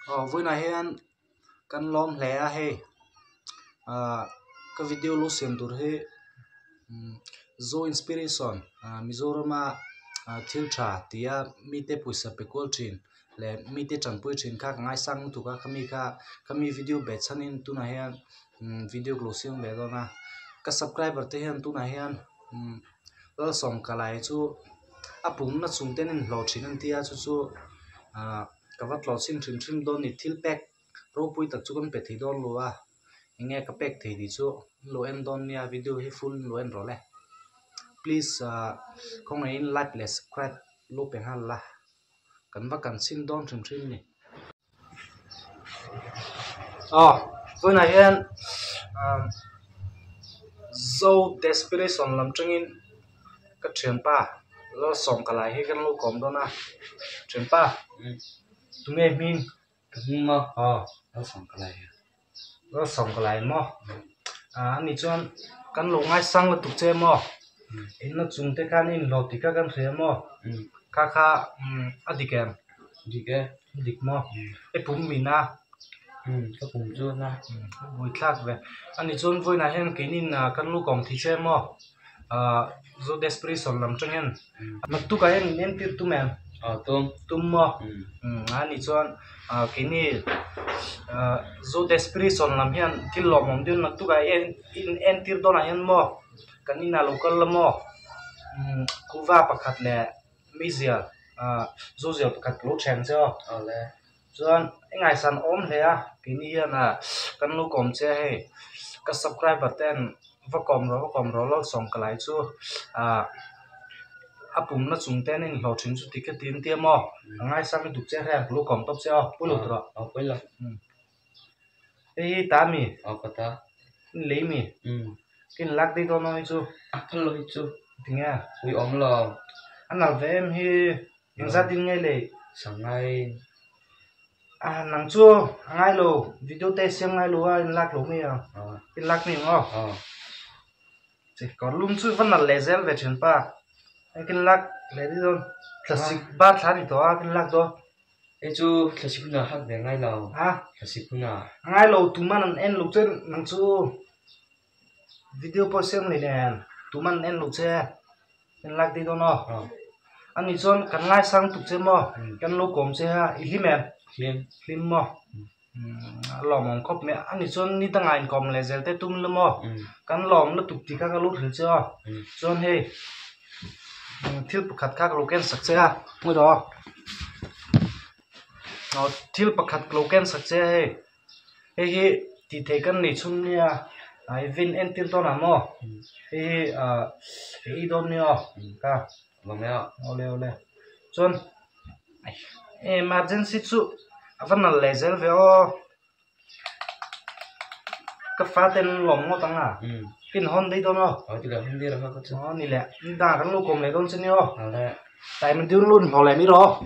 Vui này hen kan lom hle he cái video lu xem tur he zo inspiration Mizorama thil tha tia mi te puisa pekol thin le mi te chanpui thin kha ngai sang tu ka kami video be chanin tu na hian video closing be do na ka subscriber te hian tu na hian lo som kalai chu apum na chung ten in lo thin an tia chu ka wat lo sin trim don ni thil pek ro pui tak chu kan pe thei don lo a nge ka pek thei di chu lo en don nia video hi full lo en ro le please không ai like le subscribe lo pe hal la kan va kan sin don trim ni với này hen so desperation lam changin ka thian pa lo som kalai hi kan lo kom do na thian pa tu nghe min mà lo som kalai mo ni chuan kan lo ngai sang la tu che mo in na chung te kan in lo ti ka kan thre mo kha adikem dik mo e pum mi na cái vùng chưa na vui khác về anh đi chôn vui này hen cái nín căn lu cổng thì xem mo zo desperation làm cho hen mà tu cái hen nên tiếp tu mèm tum mo anh đi chôn cái ní zo desperation làm hen thì lom mong điên mà tu cái en tiếp đó là hen mo cái nín là local là mo kuva pakat le mizia zo ziel pakat lo chen cho chuan ngai san om hle a kini hian kan lu kom che he ka subscriber ten va kom ro lo song kalai chu apum na chung ten in lo thin chu ticket tin tia mo ngai sang du che he lu kom top che pulu tro quên e ta mi ta le mi kin lak di do noi chu phân lôi chu tinga ui om lo anal vem hi in za tin ngai le sáng nay nang chu ngai lo video te sem ngai lo in lak lo mi in lak mi ngo chỉ còn lum chui vẫn là lezel về chuyện pa cái lắc lấy đi rồi classic ba tháng thì đó cái lắc đó ấy chú classic nào hát về ngay lâu classic nào ngay lâu tụi mình en lúc trên nang chu video post xem này nè tụi mình en lúc xe cái lắc đi đó nó anh đi chọn cái ngay sang tụi xem mo cái lúc com xe ha im em lim mo lòm ông khóc mẹ anh đi chọn đi tăng ảnh com lezel te tum lắm mo cái lòm nó tụt thì các lúc hiểu chưa chọn hey thiếu bậc khác local success à mới đó nó thiếu bậc khác local success hey thì thấy cái này chung nha ai vin en tiêu to nào mò hey don nha cả vâng ạ ole chọn emergency chu vẫn là lezel về cái phá tên lòm ngó tăng à pin hon đấy đâu nó thì là không biết là có chứ nè đa cái lô cùng này đâu chứ nhá tại mình tiêu luôn họ lại mới đó